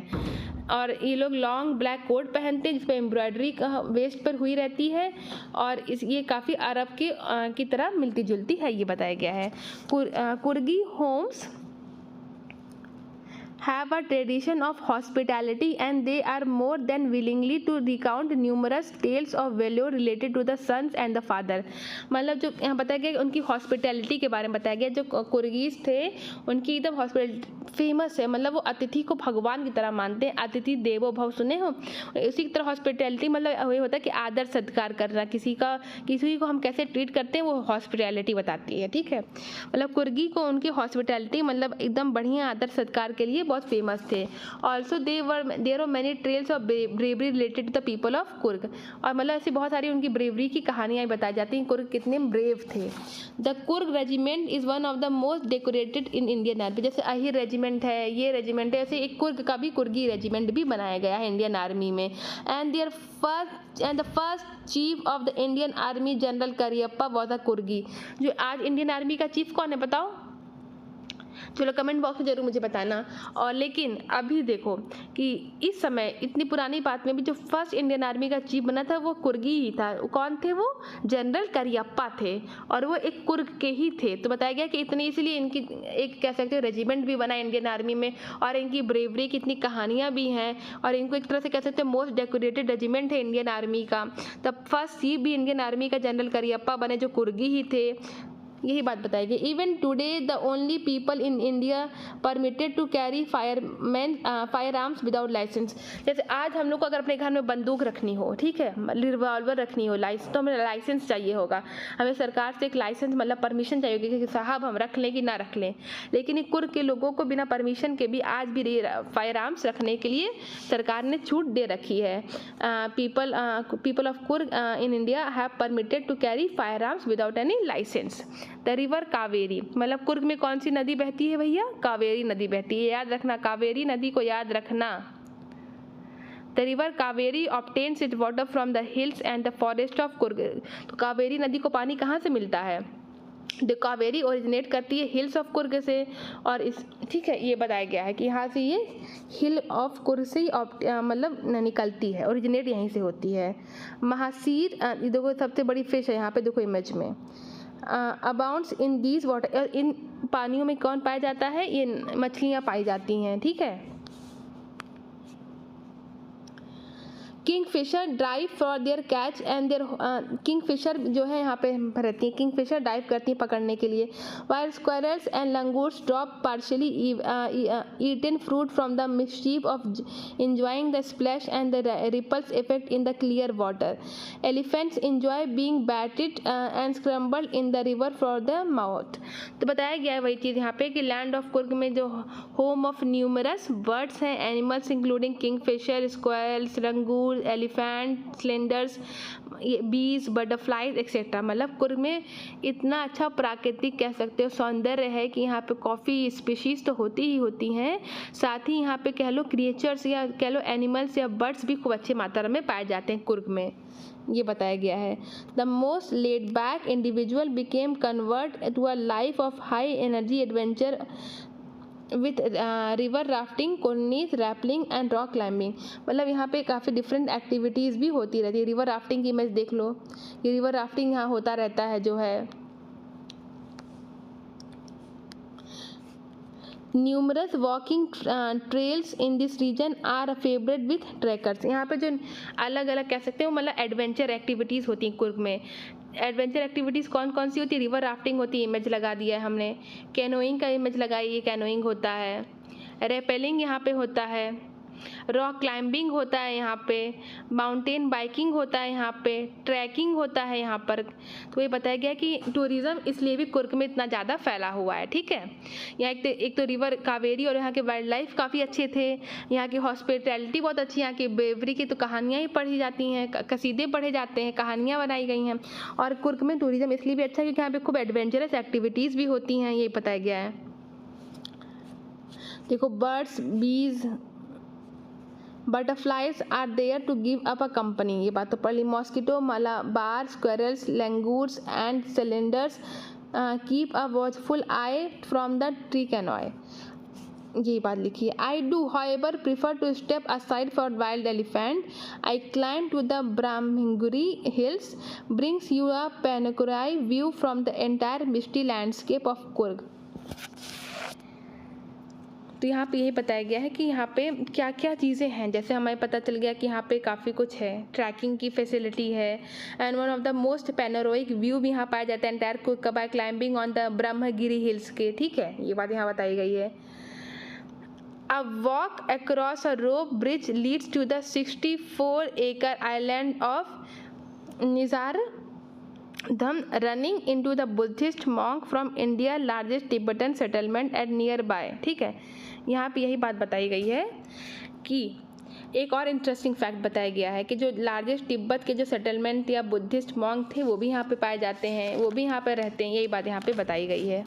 S1: और ये लोग लॉन्ग ब्लैक कोट पहनते हैं जिस पर एम्ब्रॉयडरी वेस्ट पर हुई रहती है, और ये काफ़ी अरब की तरह मिलती जुलती है, ये बताया गया है। कुर्गी Holmes have a tradition of hospitality and they are more than willingly to recount numerous tales of valor related to the sons and the father। मतलब जो यहाँ बताया गया उनकी हॉस्पिटैलिटी के बारे में बताया गया, जो कुर्गीज थे उनकी एकदम हॉस्पिटल फेमस है, मतलब वो अतिथि को भगवान की तरह मानते हैं, अतिथि देवो भव सुने हो, उसी की तरह हॉस्पिटैलिटी मतलब वही होता है कि आदर सत्कार करना, किसी को हम कैसे ट्रीट करते हैं वो हॉस्पिटैलिटी बताती है, ठीक है। मतलब कुर्गी को उनकी हॉस्पिटैलिटी मतलब एकदम बढ़िया आदर सत्कार के लिए बहुत फेमस थे। Also there are many trails of bravery related to the people of Coorg, और मतलब ऐसी बहुत सारी उनकी ब्रेवरी की कहानियाँ बताई जाती हैं, कुर्ग कितने ब्रेव थे। The Coorg regiment is one of the most decorated in Indian army, जैसे अहिर रेजिमेंट है, ये रेजिमेंट है, ऐसे एक कुर्ग का भी कुर्गी रेजिमेंट भी बनाया गया है इंडियन आर्मी में। And the first chief of the Indian army general Cariappa was a Coorgi. जो आज इंडियन आर्मी का चीफ कौन है बताओ? चलो कमेंट बॉक्स में जरूर मुझे बताना। और लेकिन अभी देखो कि इस समय इतनी पुरानी बात में भी जो फर्स्ट इंडियन आर्मी का चीफ बना था वो कुर्गी ही था। कौन थे वो? जनरल करियप्पा थे, और वो एक कुर्ग के ही थे। तो बताया गया कि इतनी, इसलिए इनकी एक कह सकते हो रेजिमेंट भी बना इंडियन आर्मी में, और इनकी ब्रेवरी की इतनी कहानियाँ भी हैं, और इनको एक तरह से कह सकते हैं मोस्ट डेकोरेटेड रेजिमेंट है इंडियन आर्मी का। तब फर्स्ट चीफ भी इंडियन आर्मी का जनरल करियप्पा बने जो कुर्गी ही थे, यही बात बताएगी। Even today the only people in India permitted to carry fire arms without licence. जैसे आज हम लोग को अगर अपने घर में बंदूक रखनी हो, ठीक है, रिवॉल्वर रखनी हो, तो हमें लाइसेंस चाहिए होगा, हमें सरकार से एक लाइसेंस मतलब परमिशन चाहिए होगी कि साहब हम रख लें कि ना रख लें। लेकिन एक कुर्ग के लोगों को बिना परमिशन के भी आज भी फायर आर्म्स रखने के लिए सरकार ने छूट दे रखी है। People of Coorg in India have permitted to carry fire arms without any licence. The river Kaveri, मतलब कुर्ग में कौन सी नदी बहती है भैया? कावेरी नदी बहती है, याद रखना, कावेरी नदी को याद रखना। The river Kaveri obtains it's water from the hills and the forest of Coorg. तो कावेरी नदी को पानी कहाँ से मिलता है? द कावेरी ओरिजिनेट करती है हिल्स ऑफ कुर्ग से, और इस ठीक है ये बताया गया है कि यहाँ से ये हिल ऑफ कुर्ग से ही मतलब निकलती है, ओरिजिनेट यहीं से होती है। महासीर, देखो सबसे बड़ी फिश है यहाँ पे, देखो इमेज में, अबाउंड्स इन दीज वाटर, इन पानियों में कौन पाया जाता है? ये मछलियाँ पाई जाती हैं, ठीक है। Kingfisher dive for their catch and there, kingfisher जो है यहाँ पे रहती है, किंगफिशर डाइव करती हैं पकड़ने के लिए। While squirrels and langurs drop partially eaten fruit from the mischief of enjoying the splash and the ripples effect in the clear water. Elephants enjoy being batted and scrambled in the river for the mouth. तो बताया गया है वही चीज़ यहाँ पे कि land of Coorg में जो होम ऑफ न्यूमरस बर्ड्स हैं, एनिमल्स इंक्लूडिंग किंगफिशर, स्क्वायल्स, लंगूर, एलिफेंट, स्लेंडर्स, बीज, बटरफ्लाइज एक्सेट्रा। मतलब कुर्ग में इतना अच्छा प्राकृतिक कह सकते हो सौंदर्य है कि यहाँ पे काफ़ी स्पीशीज़ तो होती ही होती हैं, साथ ही यहाँ पे कह लो क्रिएचर्स या कह लो एनिमल्स या बर्ड्स भी खूब अच्छी मात्रा में पाए जाते हैं कुर्ग में, ये बताया गया है। The most laid back individual became convert to a life of high energy adventure with river rafting, cornice, rappelling and rock climbing. मतलब यहाँ पे काफ़ी डिफरेंट एक्टिविटीज़ भी होती रहती है। रिवर राफ्टिंग की इमेज देख लो, ये रिवर राफ्टिंग यहाँ होता रहता है जो है। Numerous walking trails in this region are a favourite with trekkers. यहाँ पे जो अलग अलग कह सकते हो मतलब एडवेंचर एक्टिविटीज़ होती हैं कुर्ग में। एडवेंचर एक्टिविटीज़ कौन कौन सी होती है? रिवर राफ्टिंग होती है, इमेज लगा दिया है हमने। कैनोइंग का इमेज लगाई है, कैनोइंग होता है। रेपेलिंग यहाँ पे होता है। रॉक क्लाइंबिंग होता है यहाँ पे। माउंटेन बाइकिंग होता है यहाँ पे। ट्रैकिंग होता है यहाँ पर। तो ये बताया गया कि टूरिज़्म इसलिए भी कुर्ग में इतना ज़्यादा फैला हुआ है, ठीक है। यहाँ एक तो रिवर कावेरी और यहाँ के वाइल्ड लाइफ काफ़ी अच्छे थे, यहाँ की हॉस्पिटैलिटी बहुत अच्छी, यहाँ की ब्रेवरी की तो कहानियाँ ही पढ़ी जाती हैं, कसीदे पढ़े जाते हैं, कहानियाँ बनाई गई हैं। और कुर्ग में टूरिज़्म इसलिए भी अच्छा है क्योंकि यहाँ पे खूब एडवेंचरस एक्टिविटीज़ भी होती हैं, ये बताया गया है। देखो birds, bees, butterflies are there to give up a company, ये बात तो पढ़ ली। Mosquito, Malabar, squirrels, langurs and cylinders keep a watchful eye from the tree canopy, ये बात लिखी है। I do however prefer to step aside for wild elephant. I climb to the Brahmagiri hills, brings you a panoramic view from the entire misty landscape of Coorg. तो यहाँ पे यही बताया गया है कि यहाँ पे क्या क्या चीज़ें हैं। जैसे हमें पता चल गया कि यहाँ पे काफ़ी कुछ है, ट्रैकिंग की फैसिलिटी है, and one of the most panoramic view भी यहाँ पाया जाता है entire Coorg by climbing on the Brahmagiri hills के, ठीक है, ये बात यहाँ बताई गई है। A walk across a rope bridge leads to the 64-acre island of Nizar Dham, running into the Buddhist monk from India largest Tibetan settlement at nearby, ठीक है। यहाँ पे यही बात बताई गई है कि एक और इंटरेस्टिंग फैक्ट बताया गया है कि जो लार्जेस्ट तिब्बत के जो सेटलमेंट या बुद्धिस्ट मॉन्क थे वो भी यहाँ पे पाए जाते हैं, वो भी यहाँ पे रहते हैं, यही बात यहाँ पे बताई गई है।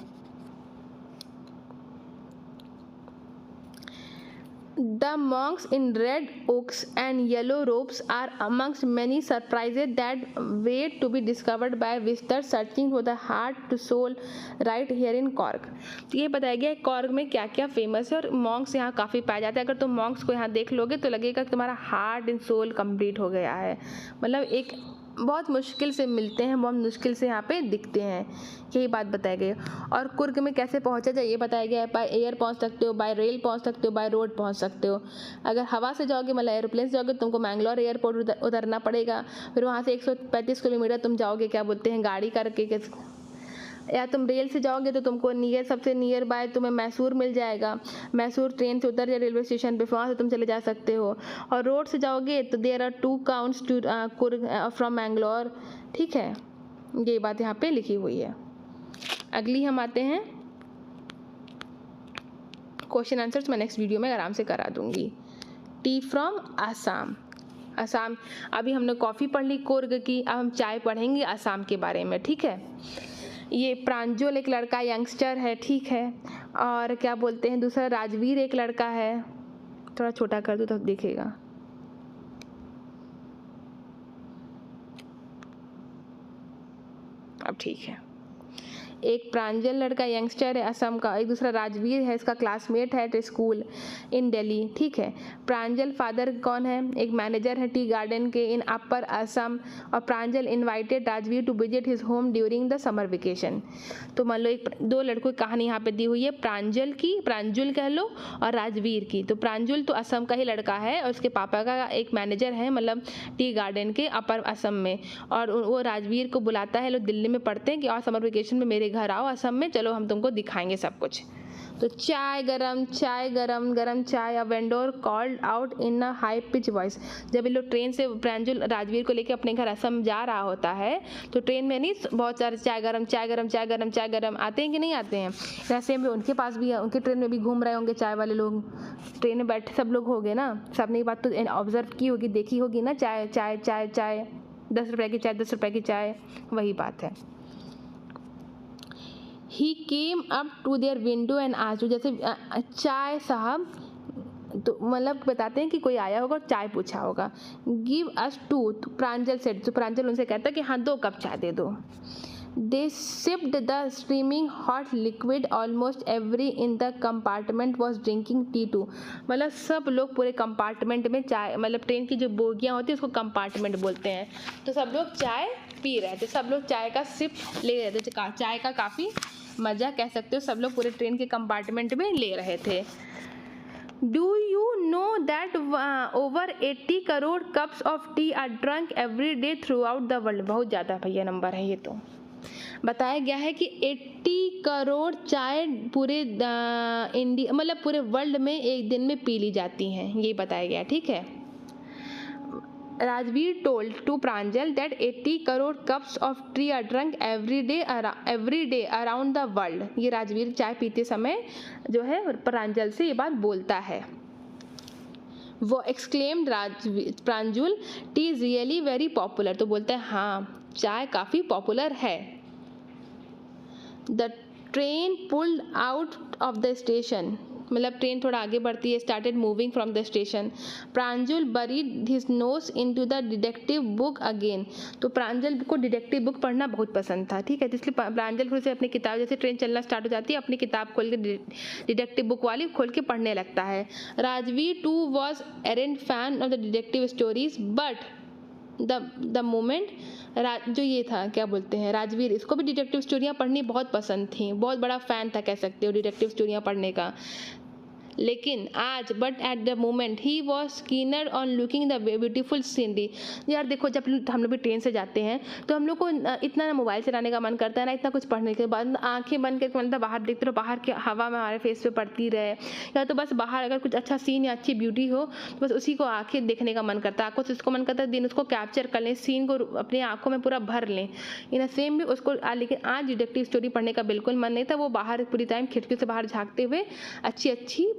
S1: The monks in red oaks and yellow robes are amongst many surprises that wait to be discovered by visitors searching for the heart to soul right here in Cork। तो ये बताया गया है कॉर्ग में क्या क्या फेमस है और मॉन्क्स यहाँ काफ़ी पाए जाते हैं। अगर तुम मॉन्क्स को यहाँ देख लोगे तो लगेगा कि तुम्हारा हार्ट एंड सोल कंप्लीट हो गया है, मतलब एक बहुत मुश्किल से मिलते हैं, बहुत मुश्किल से यहाँ पे दिखते हैं, यही बात बताई गई है। और कुर्ग में कैसे पहुँचा जाए ये बताया गया है। बाय एयर पहुँच सकते हो, बाय रेल पहुँच सकते हो, बाय रोड पहुँच सकते हो। अगर हवा से जाओगे मतलब एरोप्लेन से जाओगे तो तुमको मैंगलोर एयरपोर्ट उतरना पड़ेगा, फिर वहाँ से 135 किलोमीटर तुम जाओगे क्या बोलते हैं गाड़ी करके, या तुम रेल से जाओगे तो तुमको सबसे नियर बाय तुम्हें मैसूर मिल जाएगा, मैसूर ट्रेन से उतर जाए रेलवे स्टेशन पे, वहाँ से तुम चले जा सकते हो। और रोड से जाओगे तो there are 2 counts to Coorg from Mangalore, ठीक है, ये बात यहाँ पे लिखी हुई है। अगली हम आते हैं क्वेश्चन आंसर्स, मैं नेक्स्ट वीडियो में आराम से करा दूंगी। T from Assam. असम, अभी हमने कॉफ़ी पढ़ ली कुर्ग की, अब हम चाय पढ़ेंगे असम के बारे में, ठीक है। ये प्रांजल एक लड़का यंगस्टर है, ठीक है, और क्या बोलते हैं दूसरा राजवीर एक लड़का है, थोड़ा छोटा कर दूँ तो दिखेगा, अब ठीक है। एक प्रांजल लड़का यंगस्टर है असम का, एक दूसरा राजवीर है, इसका क्लासमेट है एट स्कूल इन दिल्ली, ठीक है। प्रांजल फादर कौन है, एक मैनेजर है टी गार्डन के इन अपर असम, और Pranjal invited Rajvir to visit his home during the summer vacation. तो मान लो एक 2 लड़कों की कहानी यहाँ पे दी हुई है, प्रांजल की, प्रांजुल कह लो, और राजवीर की। तो प्रांजुल तो असम का ही लड़का है और उसके पापा का एक मैनेजर है, मतलब टी गार्डन के अपर असम में, और वो राजवीर को बुलाता है, लोग दिल्ली में पढ़ते हैं कि और समर वेकेशन में मेरे घर आओ असम में, चलो हम तुमको दिखाएंगे सब कुछ। तो चाय गरम, चाय गरम, गरम चाय। A vendor called out in a high pitch voice. जब ये लोग ट्रेन से प्रांजुल राजवीर को लेकर अपने घर असम जा रहा होता है तो ट्रेन में नहीं बहुत सारे चाय गरम, चाय गरम, चाय गरम, चाय गरम आते हैं कि नहीं आते हैं, वैसे में उनके पास भी है, उनके ट्रेन में भी घूम रहे होंगे चाय वाले लोग, ट्रेन में बैठे सब लोग होंगे ना, सबने ये बात तो ऑब्जर्व की होगी, देखी होगी ना, चाय चाय चाय चाय, 10 रुपये की चाय, 10 रुपये की चाय, वही बात है। He came up to their window and asked, जैसे चाय साहब, तो मतलब बताते हैं कि कोई आया होगा और चाय पूछा होगा। गिव अस 2, तो प्रांजल सेड, तो प्रांजल उनसे कहता है कि हाँ 2 कप चाय दे दो। They sipped the steaming hot liquid. Almost every in the compartment was drinking tea too. मतलब सब लोग पूरे कंपार्टमेंट में चाय, मतलब ट्रेन की जो बोगियाँ होती है उसको कंपार्टमेंट बोलते हैं, तो सब लोग चाय पी रहे थे, सब लोग चाय का सिप ले रहे थे, चाय का काफ़ी मज़ा कह सकते हो, सब लोग पूरे ट्रेन के कंपार्टमेंट में ले रहे थे। Do you know that over 80 crore cups of tea are drunk every day throughout the world? बहुत ज़्यादा भैया नंबर है ये तो। बताया गया है कि 80 करोड़ चाय पूरे इंडिया मतलब पूरे वर्ल्ड में एक दिन में पी ली जाती हैं, ये बताया गया, ठीक है। Rajveer told to Pranjal that 80 crore cups of tea are drunk every day around the world. ये राजवीर चाय पीते समय जो है प्रांजल से ये बात बोलता है। वो exclaimed Pranjul, T is really very popular, तो बोलता है हाँ चाय काफ़ी पॉपुलर है। The train pulled out of the station, मतलब ट्रेन थोड़ा आगे बढ़ती है, started moving from the station. Pranjul buried his nose into the detective book again, तो प्रांजल को डिटेक्टिव बुक पढ़ना बहुत पसंद था, ठीक है, तो इसलिए प्रांजल फिर से अपनी किताब, जैसे ट्रेन चलना स्टार्ट हो जाती है अपनी किताब खोल के डिटेक्टिव बुक वाली खोल के पढ़ने लगता है। Rajveer too was ardent fan of the detective stories, but the moment जो ये था क्या बोलते हैं राजवीर, इसको भी डिटेक्टिव स्टोरियाँ पढ़नी बहुत पसंद थी, बहुत बड़ा फ़ैन था कह सकते हो डिटेक्टिव स्टोरियाँ पढ़ने का, लेकिन आज but at the moment he was keener on looking the beautiful scenery. यार देखो जब हम लोग भी ट्रेन से जाते हैं तो हम लोग को इतना ना मोबाइल चलाने का मन करता है ना इतना कुछ पढ़ने के बाद, आंखें बंद करके मतलब बाहर देखते रहो, बाहर की हवा में हमारे फेस पे पड़ती रहे, या तो बस बाहर अगर कुछ अच्छा सीन या अच्छी ब्यूटी हो तो बस उसी को आंखें देखने का मन करता है, आंखों से उसको मन करता है दिन उसको कैप्चर कर लें, सीन को अपनी आंखों में पूरा भर लें, इन सेम भी उसको। लेकिन आज डिटेक्टिव स्टोरी पढ़ने का बिल्कुल मन नहीं था, वो बाहर पूरी टाइम खिड़की से बाहर झाँकते हुए अच्छी अच्छी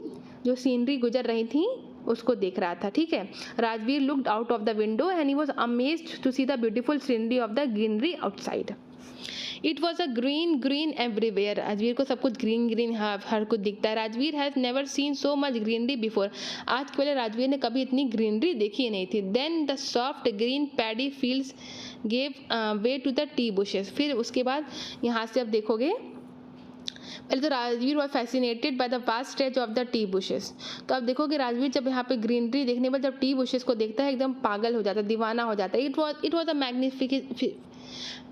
S1: जो सीनरी गुजर रही थी उसको देख रहा था, ठीक है। Rajveer looked out of the window and he was amazed to see the beautiful scenery of the greenery outside. It was a green everywhere. Rajveer को सब कुछ ग्रीन हर कुछ दिखता है। Rajveer has never seen so much greenery before. आज के पहले राजवीर ने कभी इतनी ग्रीनरी देखी ही नहीं थी। Then the soft green paddy fields gave way to the tea bushes. फिर उसके बाद यहाँ से अब देखोगे, पहले तो Rajveer was fascinated by the vast stretch of the tea bushes. तो अब देखोगे राजवीर जब यहाँ पे ग्रीनरी देखने पर जब टी बुशेस को देखता है एकदम पागल हो जाता है, दीवाना हो जाता है। It was a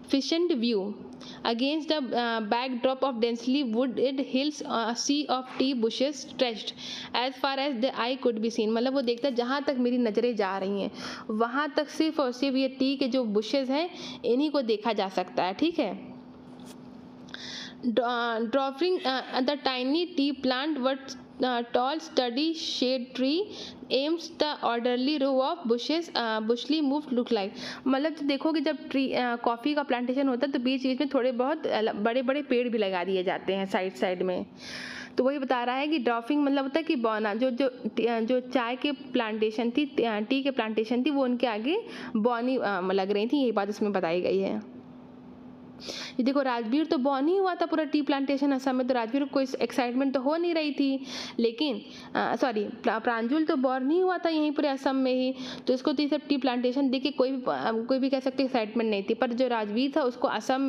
S1: magnificent view against the backdrop of densely wooded hills. A sea of tea bushes stretched as far as the eye could be seen। मतलब वो देखता है जहाँ तक मेरी नज़रें जा रही हैं वहाँ तक सिर्फ और सिर्फ ये टी के जो बुशेस हैं इन्हीं को देखा जा सकता है, ठीक है। Dwarfing the tiny tea plant was tall sturdy shade tree aims the orderly row of bushes bushly moved look like। मतलब तो देखोगे जब ट्री कॉफ़ी का प्लांटेशन होता है तो बीच बीच में थोड़े बहुत बड़े बड़े पेड़ भी लगा दिए जाते हैं साइड में। तो वही बता रहा है कि ड्रॉफिंग मतलब होता है कि बौना, जो चाय के प्लांटेशन थी, टी के प्लांटेशन थी, वो उनके आगे बौनी लग रही थी। यही बात इसमें बताई गई है। ये देखो राजवीर तो बॉर्न ही हुआ था पूरा टी प्लांटेशन असम में, तो राजवीर को कोई एक्साइटमेंट तो हो नहीं रही थी। लेकिन प्रांजुल तो बॉर्न ही हुआ था यहीं पूरे असम में ही, तो इसको तो ये सब टी प्लांटेशन देख के कोई भी कह सकते एक्साइटमेंट नहीं थी। पर जो राजवीर था उसको असम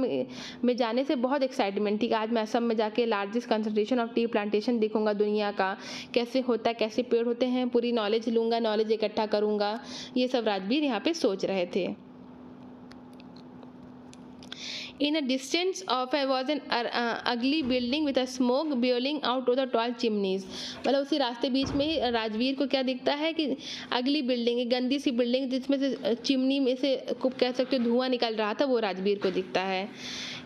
S1: में जाने से बहुत एक्साइटमेंट थी कि आज मैं असम में जाके largest concentration of tea plantation देखूंगा दुनिया का, कैसे होता है, कैसे पेड़ होते हैं, पूरी नॉलेज लूँगा, नॉलेज इकट्ठा करूँगा। ये सब राजवीर यहाँ पे सोच रहे थे। In a distance off was an ugly building with a smoke billowing out of the tall chimneys। मतलब उसी रास्ते बीच में ही राजवीर को क्या दिखता है कि अगली बिल्डिंग, एक गंदी सी बिल्डिंग जिसमें से चिमनी में से कह सकते धुआं निकल रहा था, वो राजवीर को दिखता है।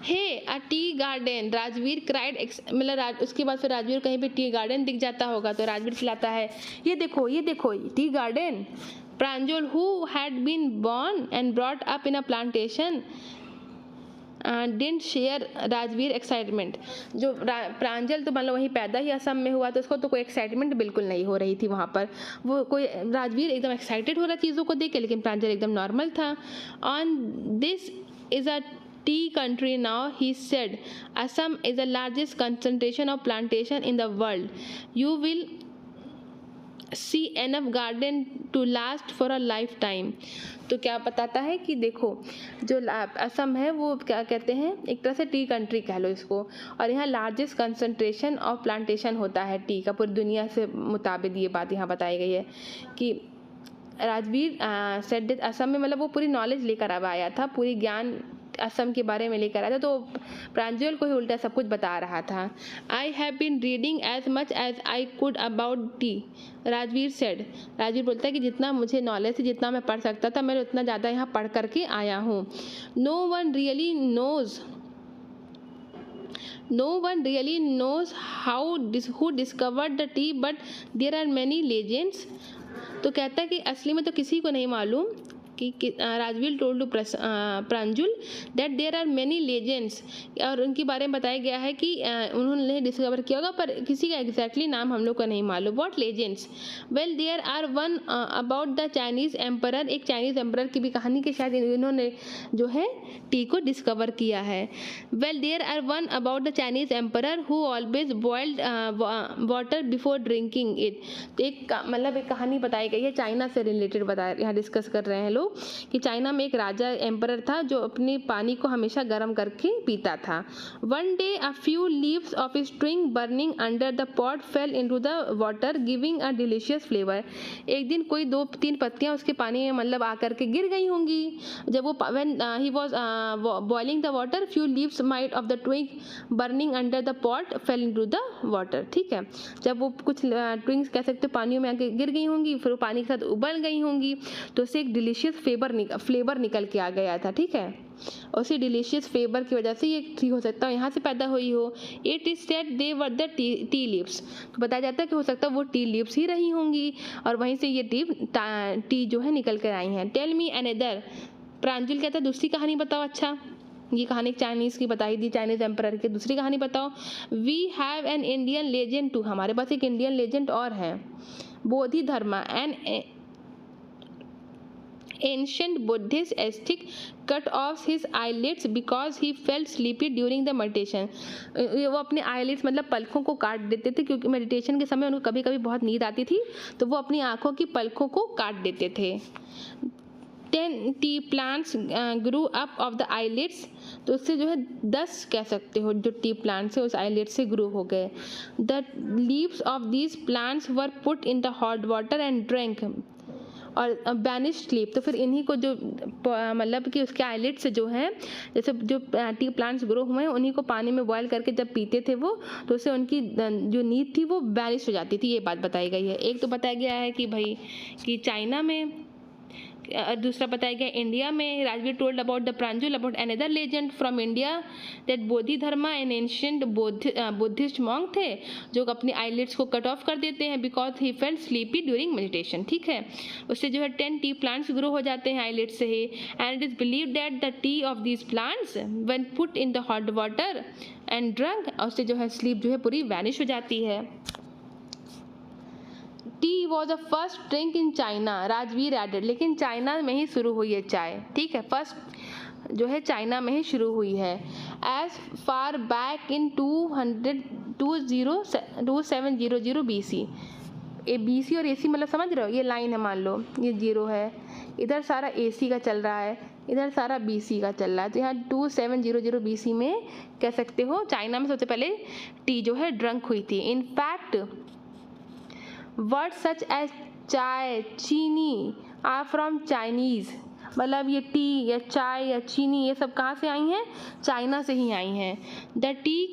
S1: हे अ टी गार्डन, राजवीर क्राइड। मतलब उसके बाद फिर राजवीर कहीं पे टी गार्डन दिख जाता होगा तो राजवीर चिल्लाता है, ये देखो tea garden. Pranjul who had been born and brought up in a plantation didn't share Rajveer excitement. जो प्रांजल तो मतलब वहीं पैदा ही असम में हुआ, तो उसको तो कोई एक्साइटमेंट बिल्कुल नहीं हो रही थी वहाँ पर। वो कोई राजवीर एकदम एक्साइटेड हो रहा चीज़ों को देख के, लेकिन प्रांजल एकदम नॉर्मल था। On this is a tea country now, he said. Assam is the largest concentration of plantation in the world. You will see enough garden to last for a lifetime। तो क्या बताता है कि देखो जो असम है वो क्या कहते हैं, एक तरह से टी कंट्री कह लो इसको, और यहाँ लार्जेस्ट कंसंट्रेशन ऑफ प्लांटेशन होता है टी का पूरी दुनिया से मुताबिक। ये बात यहाँ बताई गई है कि राजवीर सेड असम में, मतलब वो पूरी नॉलेज लेकर अब आया था, पूरी ज्ञान असम के बारे में लेकर आया था, तो प्रांजल को ही उल्टा सब कुछ बता रहा था। I have been reading as much as I could about tea, Rajveer said. Rajveer बोलता है कि जितना मुझे नॉलेज थी, जितना मैं पढ़ सकता था, मैं उतना ज़्यादा यहाँ पढ़ करके आया हूँ। No one really knows who discovered the tea but there are many legends. तो कहता है कि असली में तो किसी को नहीं मालूम कि Rajveer told to Pranjul that there are many legends, और उनके बारे में बताया गया है कि उन्होंने डिस्कवर किया होगा, पर किसी का एग्जैक्टली नाम हम लोग को नहीं मालूम। What legends? Well there are one about the Chinese emperor, एक चाइनीज़ एम्परर की भी कहानी के शायद इन्होंने जो है टी को डिस्कवर किया है। Well there are one about the Chinese emperor who always boiled water before drinking it. तो एक मतलब एक कहानी बताई गई है, चाइना से रिलेटेड बताया, यहाँ डिस्कस कर रहे हैं लोग कि चाइना में एक राजा एम्परर था जो अपने पानी को हमेशा गर्म करके पीता था। One day a few leaves of a string burning under the pot fell into the water giving a delicious flavour. एक दिन कोई 2-3 पत्तियां उसके पानी में मतलब आकर के गिर गई होंगी। जब वो when he was boiling the water, few leaves might off the twig burning under the pot fell into the water. ठीक है, जब वो कुछ ट्विंग्स कह सकते हो पानियों में आके गिर गई होंगी, फिर वो पानी के साथ उबल गई होंगी, तो उससे एक डिलीशियस फ्लेवर निकल के आ गया था। ठीक है, उसी डिलीशियस फ्लेवर की वजह से ये टी हो सकता है यहाँ से पैदा हुई हो। It is said they were the tea leaves, तो बताया जाता है कि हो सकता है वो टी लीव्स ही रही होंगी और वहीं से ये टी जो है निकल कर आई हैं। टेल मी अनदर, प्रांजुल कहता है दूसरी कहानी बताओ। अच्छा, ये कहानी चाइनीज़ की बताई दी, चाइनीज़ एम्परर की। दूसरी कहानी बताओ। We have an Indian legend too, हमारे पास एक इंडियन लेजेंड और है। Bodhidharma an ancient Buddhist ascetic cut off his eyelids because he felt sleepy during the meditation। वो अपने eyelids मतलब पलकों को काट देते थे, क्योंकि मेडिटेशन के समय उनको कभी कभी बहुत नींद आती थी, तो वो अपनी आंखों की पलकों को काट देते थे। 10 tea plants grew up of the eyelids, तो उससे जो है 10 कह सकते हो जो टी प्लांट्स है उस आईलेट से ग्रो हो गए। The leaves of these plants were put in the hot water and drink और बैनिश स्लीप। तो फिर इन्हीं को जो मतलब कि उसके आईलेट से जो है, जैसे जो टी प्लांट्स ग्रो हुए हैं उन्हीं को पानी में बॉयल करके जब पीते थे वो, तो उससे उनकी जो नींद थी वो बैनिश हो जाती थी। ये बात बताई गई है। एक तो बताया गया है कि भाई कि चाइना में, दूसरा बताया गया इंडिया में। Rajvir told about the Pranjul about another legend from India that Bodhidharma an ancient Buddhist monk थे जो अपनी आईलिड्स को कट ऑफ कर देते हैं because he felt sleepy during meditation. ठीक है, उससे जो है 10 टी प्लांट्स ग्रो हो जाते हैं आईलिड्स से ही। And it is believe that the tea of these plants when put in the hot water and drunk, उससे जो है स्लीप जो है पूरी वैनिश हो जाती है। Tea was the first drink in China, Rajveer added, लेकिन चाइना में ही शुरू हुई है चाय। ठीक है, फर्स्ट जो है चाइना में ही शुरू हुई है। As far back in 2700 BC। ए BC और AC मतलब समझ रहे हो, ये लाइन है, मान लो ये 0 है, इधर सारा AC का चल रहा है, इधर सारा BC का चल रहा है। तो यहाँ 2700 BC में कह सकते हो चाइना में सबसे पहले टी जो है ड्रंक हुई थी। इनफैक्ट वर्ड सच एज चाय, चीनी आर फ्रॉम चाइनीज़, मतलब ये टी या चाय या चीनी ये सब कहाँ से आई हैं? चाइना से ही आई हैं। The tea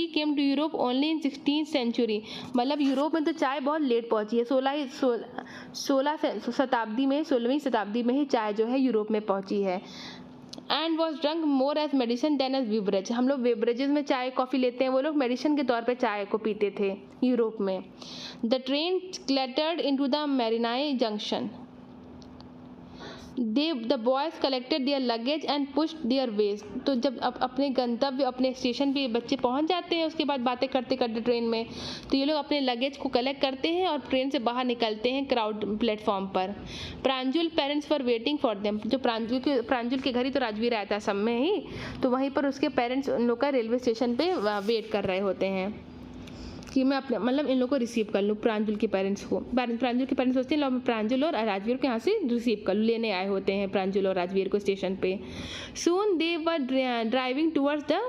S1: came to Europe only in 16th century, मतलब यूरोप में तो चाय बहुत लेट पहुँची है। 16वीं शताब्दी में ही चाय जो है यूरोप में पहुँची है। And was drunk more as medicine than as beverage, हम लोग बेवरेजेस में चाय कॉफ़ी लेते हैं, वो लोग मेडिसिन के तौर पे चाय को पीते थे यूरोप में। The train clattered into the Mariani junction, the boys collected their luggage and pushed their ways. तो जब अपने गंतव्य अपने स्टेशन पे बच्चे पहुंच जाते हैं, उसके बाद बातें करते करते ट्रेन में, तो ये लोग अपने लगेज को कलेक्ट करते हैं और ट्रेन से बाहर निकलते हैं क्राउड प्लेटफॉर्म पर। Pranjul parents for waiting for them, जो प्रांजुल के घर ही तो राजवीर आया था सब में ही, तो वहीं पर उसके पेरेंट्स उन लोग का रेलवे स्टेशन पर वेट कर रहे होते हैं कि मैं अपने मतलब इन लोगों को रिसीव कर लूँ, प्रांजुल के पेरेंट्स को। प्रांजुल के पेरेंट्स सोचते हैं मैं प्रांजुल और राजवीर को यहाँ से रिसीव कर लूँ, लेने आए होते हैं प्रांजुल और राजवीर को स्टेशन पे। Soon they were driving towards the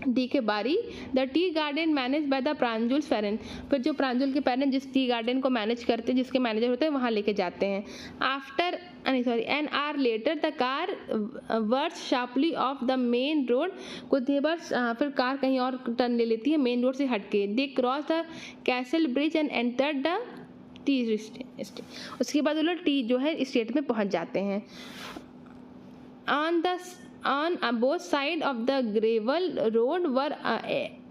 S1: Dhekiabari, the tea garden manage by the Pranjul's parents. फिर जो प्रांजुल के पेरेंट्स जिस टी गार्डन को मैनेज करते हैं, जिसके मैनेजर होते हैं, वहाँ लेके जाते हैं। After an hour later the car veers sharply off the main road, कुछ देर बाद फिर कार कहीं और टर्न ले लेती है मेन रोड से हटके। They cross the castle bridge and enter the T state, उसके बाद वो लोग टी जो है स्टेट में पहुँच जाते हैं। On both sides of the gravel road were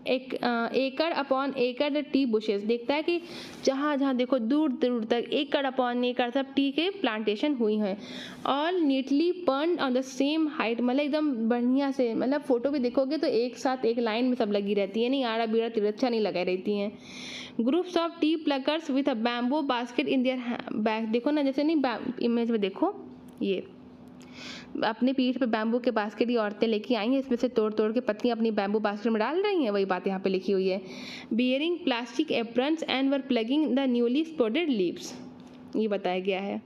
S1: एकड़ अपॉन एकड़ द टी बुशेस। देखता है कि जहाँ जहाँ देखो दूर दूर तक एकड़ अपॉन एकड़ सब टी के प्लांटेशन हुई हैं। ऑल नीटली पर्न ऑन द सेम हाइट, मतलब एकदम बढ़िया से, मतलब फोटो भी देखोगे तो एक साथ एक लाइन में सब लगी रहती है, नहीं आड़ा बीड़ा तिरछा नहीं लगाई रहती हैं। Groups of T pluckers with a bamboo basket in their bag, देखो ना जैसे नहीं इमेज में देखो, ये अपने पीठ पे बैम्बू के बास्केट ये औरतें लेके आई हैं, इसमें से तोड़ तोड़ के पत्तियां अपनी बैम्बू बास्केट में डाल रही हैं, वही बात यहाँ पे लिखी हुई है। Bearing plastic aprons and were plugging the newly spotted leaves, ये बताया गया है।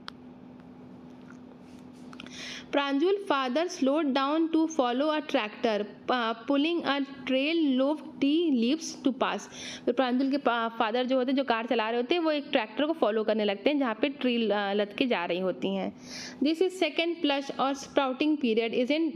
S1: Pranjul father slowed down to follow a tractor pulling a trail load tea leaves to pass. तो प्रांजुल के फादर जो होते हैं, जो कार चला रहे होते हैं, वो एक ट्रैक्टर को फॉलो करने लगते हैं जहाँ पे ट्री लद के जा रही होती हैं। दिस इज सेकेंड प्लश और sprouting period is in,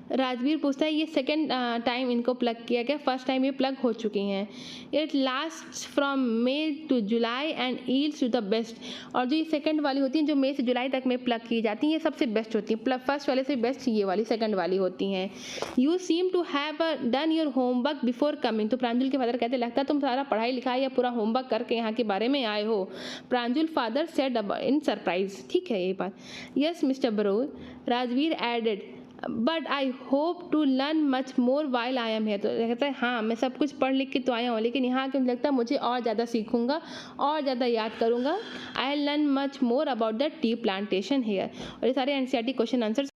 S1: Rajveer पूछता है ये सेकेंड टाइम इनको प्लग किया गया, फर्स्ट टाइम ये प्लग हो चुकी हैं। It last from May to July and yields to the best, और जो ये सेकंड वाली होती हैं जो मई से जुलाई तक में प्लग की जाती हैं, ये सबसे बेस्ट होती हैं। फर्स्ट वाले से बेस्ट ये वाली सेकंड वाली होती हैं। You seem to have done your homework before coming, तो प्रांजुल के फादर कहते लगता है तुम सारा पढ़ाई लिखाई या पूरा होमवर्क करके यहाँ के बारे में आए हो। Pranjul father said in surprise, ठीक है ये बात। Yes mister bro, Rajveer added but I hope to learn much more while I am here. तो कहता है हाँ मैं सब कुछ पढ़ लिख के तो आया हूँ, लेकिन यहाँ क्यों लगता है मुझे और ज़्यादा सीखूंगा और ज़्यादा याद करूँगा। I learn much more about the tea plantation here. और ये सारे एनसीईआरटी क्वेश्चन आंसर